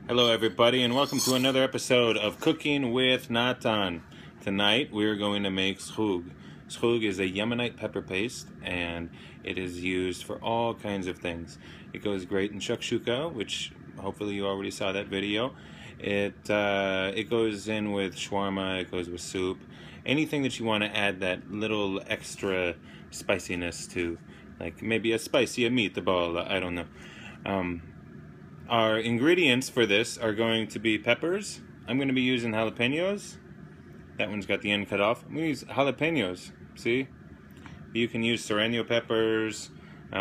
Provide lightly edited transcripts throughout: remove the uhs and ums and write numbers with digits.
Hello everybody and welcome to another episode of Cooking with Natan. Tonight we're going to make zhoug. Zhoug is a Yemenite pepper paste and it is used for all kinds of things. It goes great in shakshuka, which hopefully you already saw that video. It goes in with shawarma, it goes with soup. Anything that you want to add that little extra spiciness to, like maybe a spicy meatball, I don't know. Our ingredients for this are going to be peppers. I'm going to be using jalapenos. That one's got the end cut off. I'm going to use jalapenos. See? You can use serrano peppers. You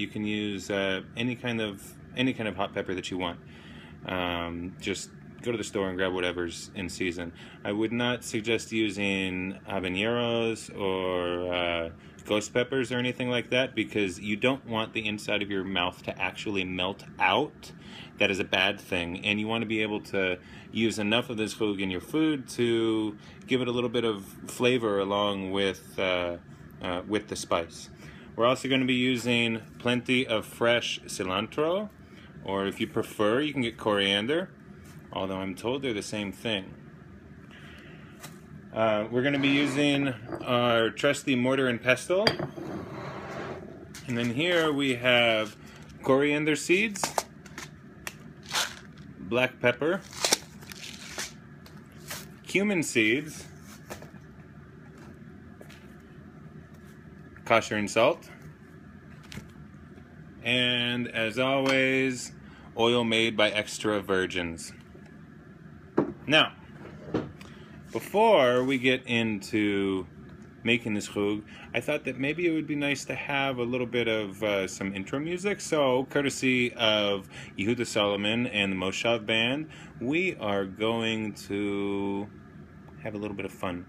can use any kind of hot pepper that you want. Just go to the store and grab whatever's in season. I would not suggest using habaneros or ghost peppers or anything like that, because you don't want the inside of your mouth to actually melt out. That is a bad thing, and you want to be able to use enough of this zhoug in your food to give it a little bit of flavor along with the spice. We're also going to be using plenty of fresh cilantro, or if you prefer, you can get coriander, although I'm told they're the same thing. We're going to be using our trusty mortar and pestle. And then here we have coriander seeds, black pepper, cumin seeds, kosher and salt, and as always, oil made by extra virgins. Now, before we get into making this zhoug, I thought that maybe it would be nice to have a little bit of some intro music. So, courtesy of Yehuda Solomon and the Moshav Band, we are going to have a little bit of fun.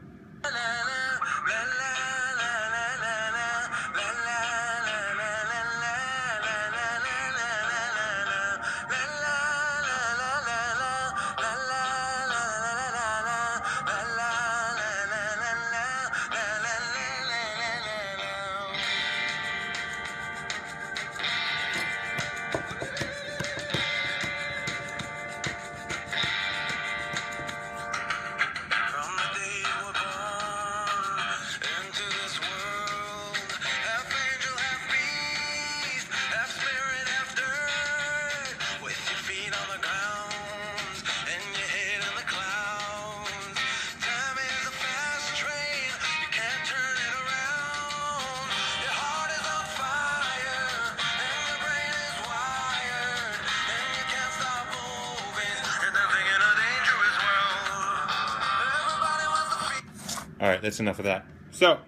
Alright, that's enough of that. So,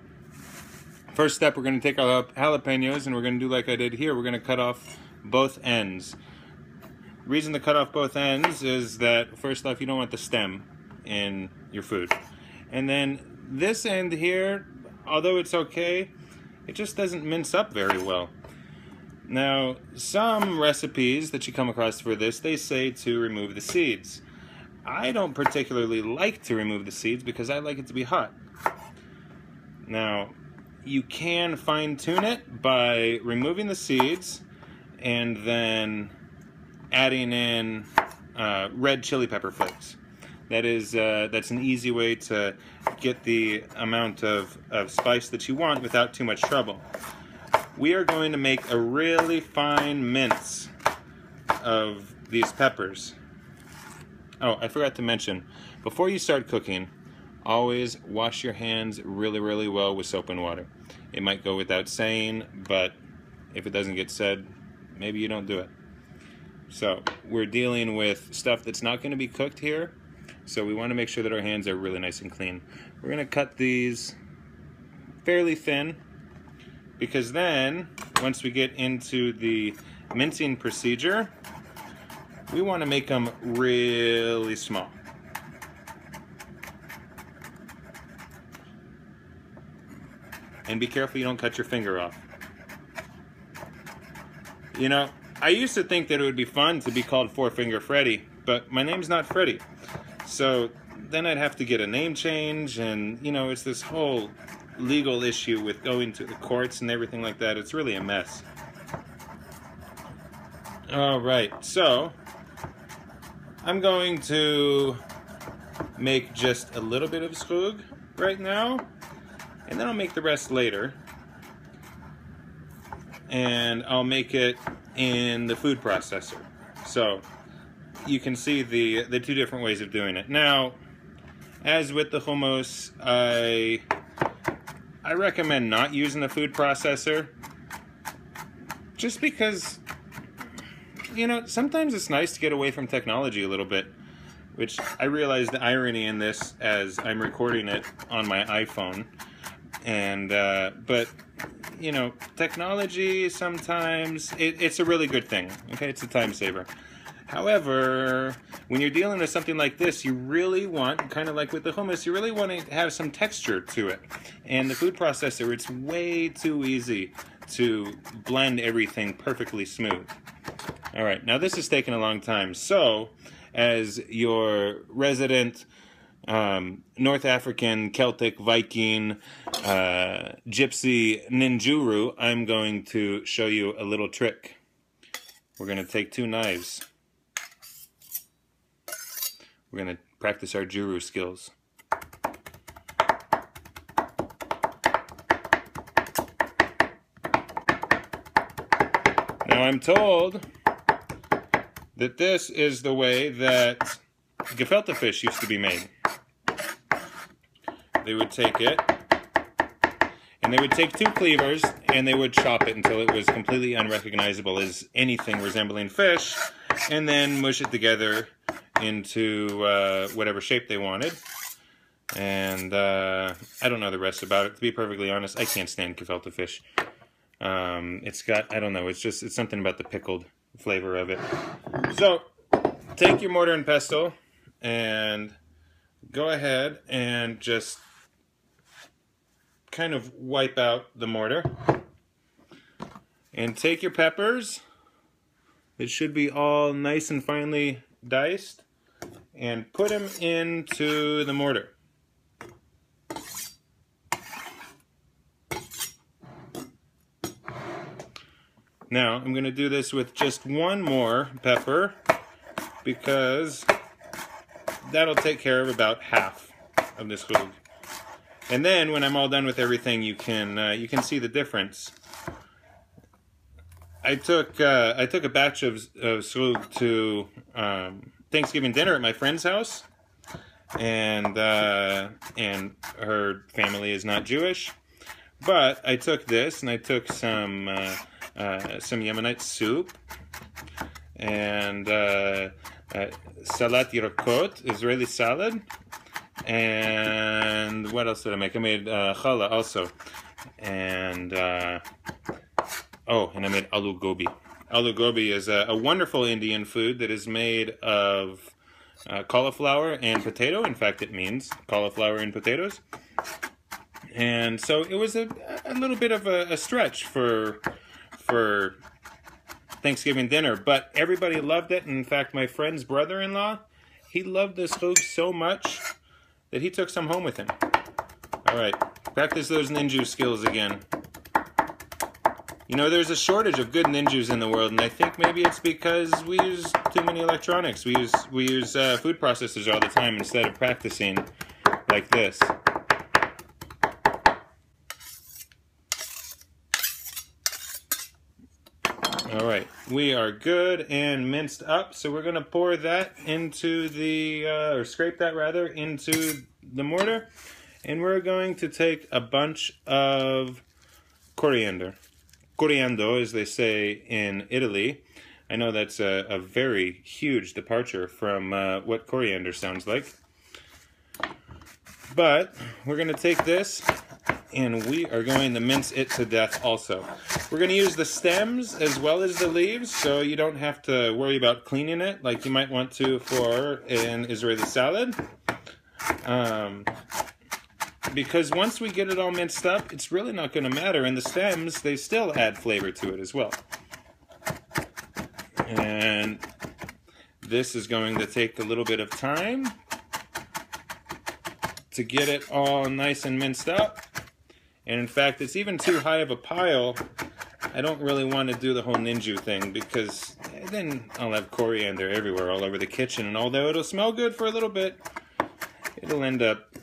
first step, we're going to take our jalapenos and we're going to do like I did here. We're going to cut off both ends. The reason to cut off both ends is that, first off, you don't want the stem in your food. And then this end here, although it's okay, it just doesn't mince up very well. Now, some recipes that you come across for this, they say to remove the seeds. I don't particularly like to remove the seeds because I like it to be hot. Now, you can fine-tune it by removing the seeds and then adding in red chili pepper flakes. That's an easy way to get the amount of spice that you want without too much trouble. We are going to make a really fine mince of these peppers. Oh, I forgot to mention, before you start cooking, always wash your hands really, really well with soap and water. It might go without saying, but if it doesn't get said, maybe you don't do it. So, we're dealing with stuff that's not going to be cooked here, so we want to make sure that our hands are really nice and clean. We're going to cut these fairly thin, because then, once we get into the mincing procedure, we want to make them really small. And be careful you don't cut your finger off. You know, I used to think that it would be fun to be called Four Finger Freddy, but my name's not Freddy. So then I'd have to get a name change, and you know, it's this whole legal issue with going to the courts and everything like that. It's really a mess. All right, so I'm going to make just a little bit of schug right now, and then I'll make the rest later. And I'll make it in the food processor. So you can see the two different ways of doing it. Now, as with the hummus, I recommend not using the food processor, just because, you know, sometimes it's nice to get away from technology a little bit, which I realize the irony in this as I'm recording it on my iPhone. And but you know, technology sometimes it's a really good thing. Okay, it's a time saver. However, when you're dealing with something like this, you really want, kind of like with the hummus, you really want to have some texture to it. And the food processor, it's way too easy to blend everything perfectly smooth. All right, now this has taken a long time. So, as your resident North African, Celtic, Viking, Gypsy ninjuru, I'm going to show you a little trick. We're going to take two knives. We're going to practice our juru skills. Now I'm told that this is the way that gefilte fish used to be made. They would take it, and they would take two cleavers, and they would chop it until it was completely unrecognizable as anything resembling fish, and then mush it together into whatever shape they wanted. And I don't know the rest about it. To be perfectly honest, I can't stand gefilte fish. It's got, I don't know, it's something about the pickled flavor of it. So, take your mortar and pestle, and go ahead and just kind of wipe out the mortar. And take your peppers. It should be all nice and finely diced. And put them into the mortar. Now, I'm going to do this with just one more pepper, because that'll take care of about half of this zhug. And then, when I'm all done with everything, you can see the difference. I took a batch of zhug to Thanksgiving dinner at my friend's house, and her family is not Jewish. But I took this, and I took some Yemenite soup, and salat yerkot, Israeli salad, and what else did I make? I made challah also, and oh, and I made aloo gobi. Aloo gobi is a wonderful Indian food that is made of cauliflower and potato. In fact, it means cauliflower and potatoes. And so it was a little bit of a stretch for Thanksgiving dinner, but everybody loved it. In fact, my friend's brother-in-law, he loved this zhug so much that he took some home with him. All right, practice those ninju skills again. You know, there's a shortage of good ninjus in the world, and I think maybe it's because we use too many electronics. We use food processors all the time instead of practicing like this. All right, we are good and minced up, so we're going to pour that into the, or scrape that rather, into the mortar, and we're going to take a bunch of coriander. Coriando, as they say in Italy. I know that's a very huge departure from what coriander sounds like. But we're going to take this, and we are going to mince it to death also. We're going to use the stems as well as the leaves, so you don't have to worry about cleaning it like you might want to for an Israeli salad. Because once we get it all minced up, it's really not going to matter. And the stems, they still add flavor to it as well. And this is going to take a little bit of time to get it all nice and minced up. And in fact, it's even too high of a pile. I don't really want to do the whole ninju thing because then I'll have coriander everywhere, all over the kitchen, and although it'll smell good for a little bit, it'll end up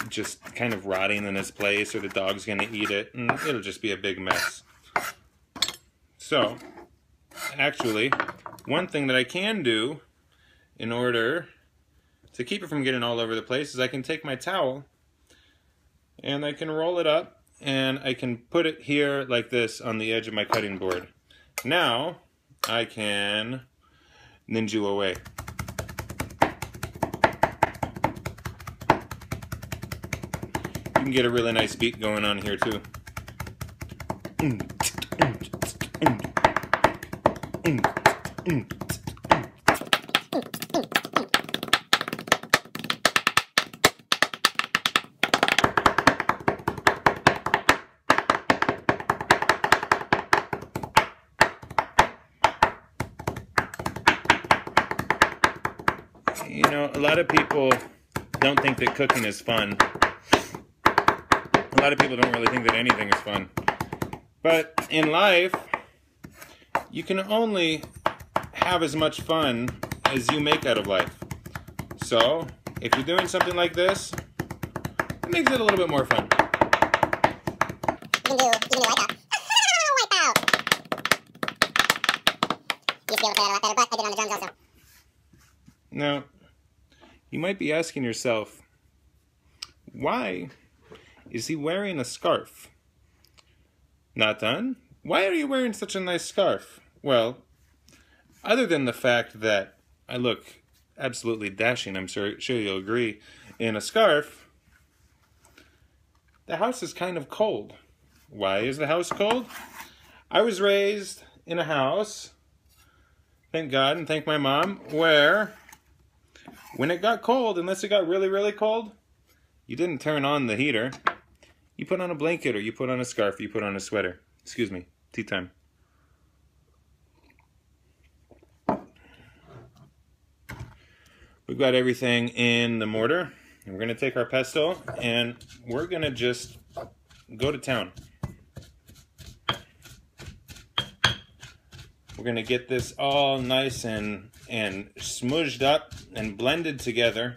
just kind of rotting in its place, or the dog's going to eat it, and it'll just be a big mess. So, actually, one thing that I can do in order to keep it from getting all over the place is I can take my towel and I can roll it up and I can put it here like this on the edge of my cutting board. Now I can ninja away. You can get a really nice beat going on here too. You know, a lot of people don't think that cooking is fun. A lot of people don't really think that anything is fun. But in life, you can only have as much fun as you make out of life. So, if you're doing something like this, it makes it a little bit more fun. You can do wipeout. Wipeout! You used to be able to play that a lot better, but I did it on the drums also. Now, you might be asking yourself, why is he wearing a scarf? Not done? Why are you wearing such a nice scarf? Well, other than the fact that I look absolutely dashing, I'm sure you'll agree, in a scarf, the house is kind of cold. Why is the house cold? I was raised in a house, thank God and thank my mom, where when it got cold, unless it got really, really cold, you didn't turn on the heater. You put on a blanket, or you put on a scarf, or you put on a sweater. Excuse me, tea time. We've got everything in the mortar. And we're going to take our pesto, and we're going to just go to town. We're going to get this all nice and smooshed up and blended together.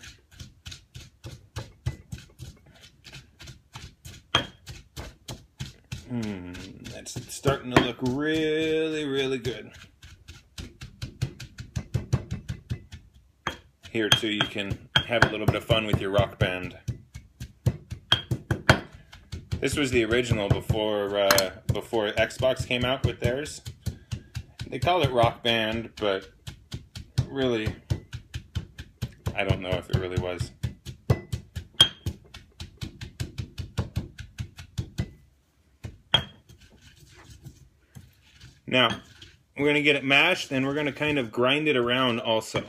It's starting to look really, really good. Here too, you can have a little bit of fun with your rock band. This was the original before Xbox came out with theirs. They call it Rock Band, but really, I don't know if it really was. Now, we're going to get it mashed, and we're going to kind of grind it around also.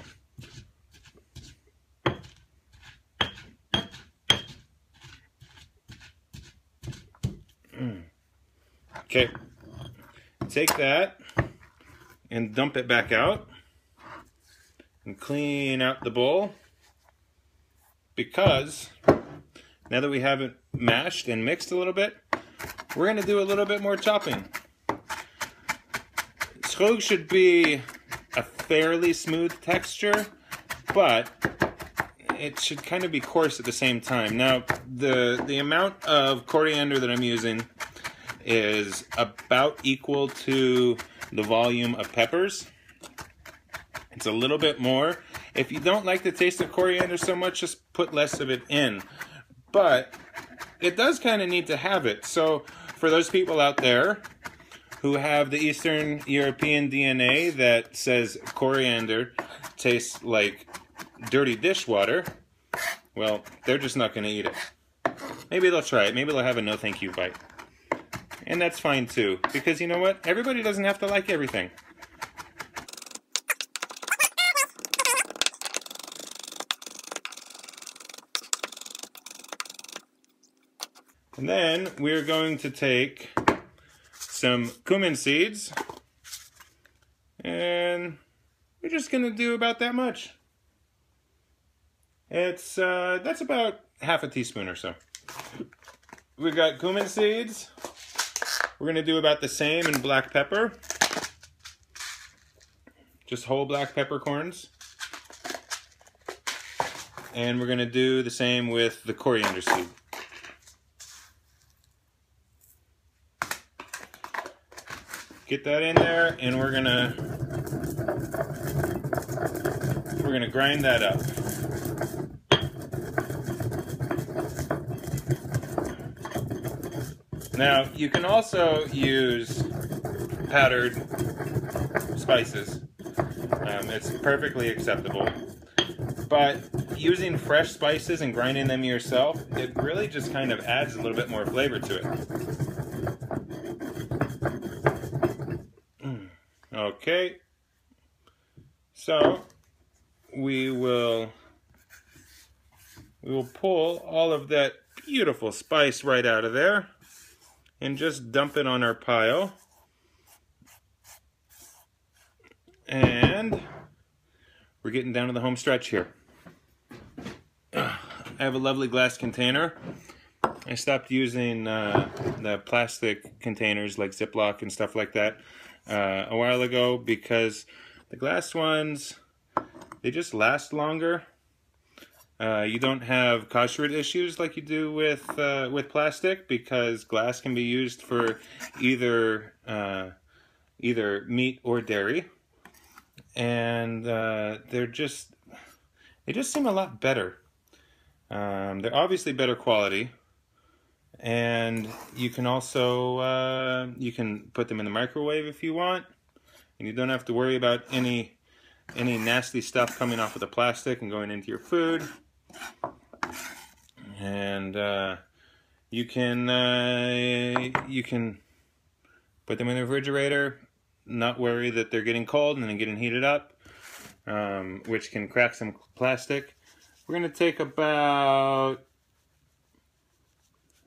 Okay, take that and dump it back out and clean out the bowl, because now that we have it mashed and mixed a little bit, we're going to do a little bit more chopping. Zhug should be a fairly smooth texture, but it should kind of be coarse at the same time. Now, the amount of coriander that I'm using is about equal to the volume of peppers. It's a little bit more. If you don't like the taste of coriander so much, just put less of it in. But it does kind of need to have it. So for those people out there who have the Eastern European DNA that says coriander tastes like dirty dishwater, well, they're just not going to eat it. Maybe they'll try it. Maybe they'll have a no thank you bite. And that's fine too, because you know what? Everybody doesn't have to like everything. And then we're going to take some cumin seeds, and we're just going to do about that much. That's about half a teaspoon or so. We've got cumin seeds. We're going to do about the same in black pepper. just whole black peppercorns. And we're going to do the same with the coriander seed. Get that in there, and we're gonna grind that up. Now, you can also use powdered spices. It's perfectly acceptable. But using fresh spices and grinding them yourself, it really just kind of adds a little bit more flavor to it. Okay, so we will pull all of that beautiful spice right out of there and just dump it on our pile. And we're getting down to the home stretch here. I have a lovely glass container. I stopped using the plastic containers like Ziploc and stuff like that a while ago because the glass ones, they just last longer. You don't have kosher issues like you do with plastic because glass can be used for either meat or dairy, and they just seem a lot better. They're obviously better quality. And you can also you can put them in the microwave if you want, and you don't have to worry about any nasty stuff coming off of the plastic and going into your food. And you can put them in the refrigerator, not worry that they're getting cold and then getting heated up, which can crack some plastic. We're going to take about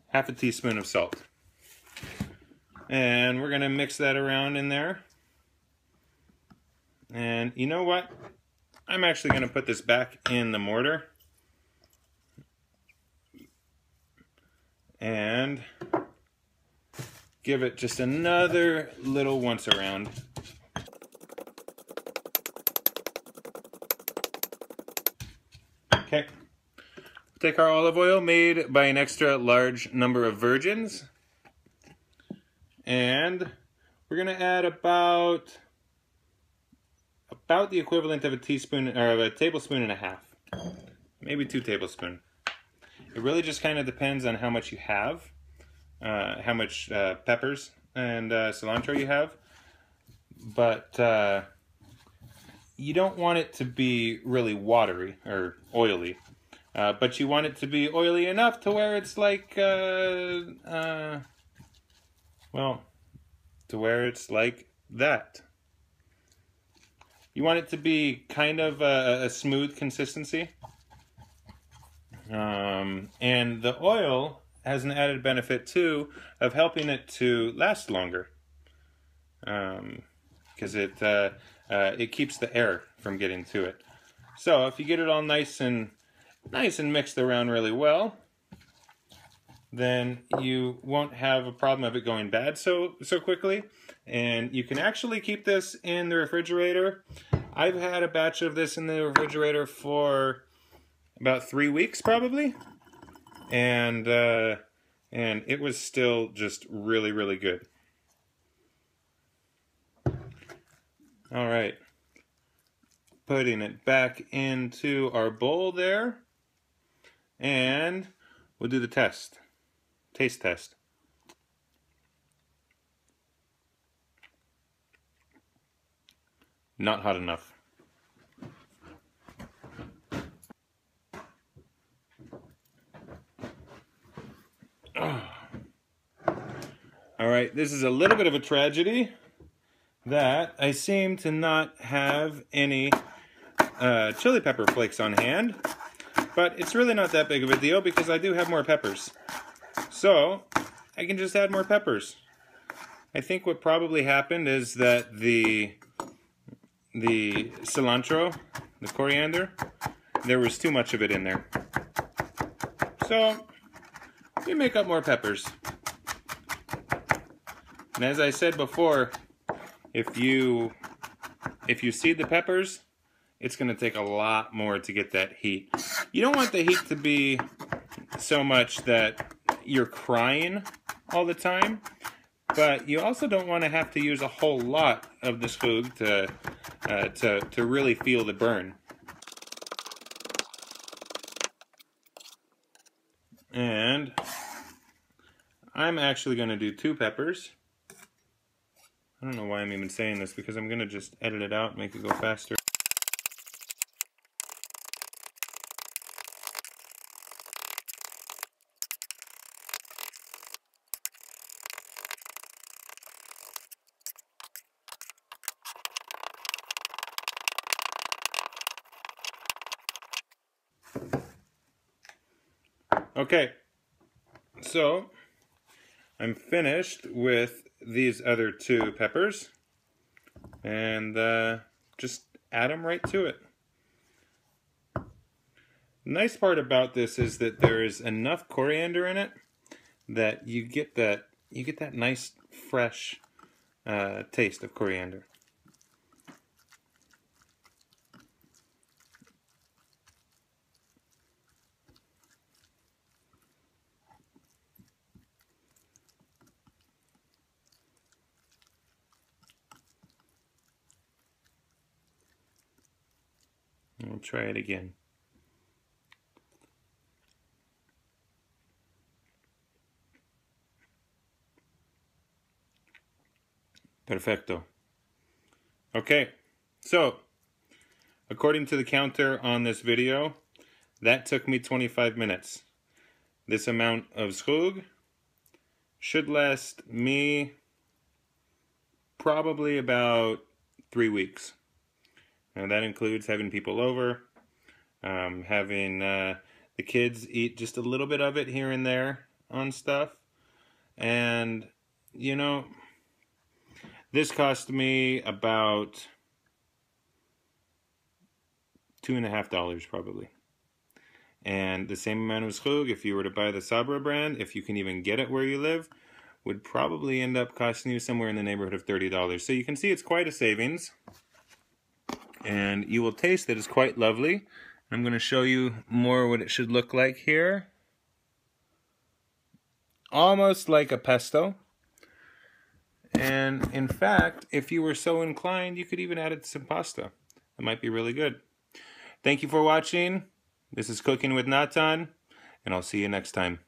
half a teaspoon of salt. And we're going to mix that around in there. And you know what? I'm actually going to put this back in the mortar. And give it just another little once around. Okay. Take our olive oil made by an extra large number of virgins, and we're going to add about the equivalent of a teaspoon or of a tablespoon and a half, maybe 2 tablespoons. It really just kind of depends on how much you have, how much peppers and cilantro you have, but you don't want it to be really watery or oily. But you want it to be oily enough to where it's like, well, to where it's like that. You want it to be kind of a smooth consistency. And the oil has an added benefit too of helping it to last longer. Because it keeps the air from getting to it. So if you get it all nice and mixed around really well, then you won't have a problem of it going bad so quickly. And you can actually keep this in the refrigerator. I've had a batch of this in the refrigerator for about 3 weeks probably, and it was still just really, really good. All right, putting it back into our bowl there. And we'll do the taste test. Not hot enough. Oh. All right, this is a little bit of a tragedy that I seem to not have any chili pepper flakes on hand. But it's really not that big of a deal because I do have more peppers. So I can just add more peppers. I think what probably happened is that the cilantro, the coriander, there was too much of it in there. So we make up more peppers. And as I said before, if you if you seed the peppers, it's going to take a lot more to get that heat. You don't want the heat to be so much that you're crying all the time, but you also don't want to have to use a whole lot of the schug to really feel the burn. And I'm actually going to do 2 peppers. I don't know why I'm even saying this, because I'm going to just edit it out and make it go faster. Okay, so I'm finished with these other 2 peppers, and just add them right to it. The nice part about this is that there is enough coriander in it that you get that nice fresh taste of coriander. We'll try it again. Perfecto. Okay, so according to the counter on this video, that took me 25 minutes. This amount of zhug should last me probably about 3 weeks. And that includes having people over, having the kids eat just a little bit of it here and there on stuff. And, you know, this cost me about $2.50 probably. And the same amount of zhug, if you were to buy the Sabra brand, if you can even get it where you live, would probably end up costing you somewhere in the neighborhood of $30. So you can see it's quite a savings. And you will taste that it's quite lovely. I'm going to show you more what it should look like here. Almost like a pesto. And in fact, if you were so inclined, you could even add it to some pasta. It might be really good. Thank you for watching. This is Cooking with Natan, and I'll see you next time.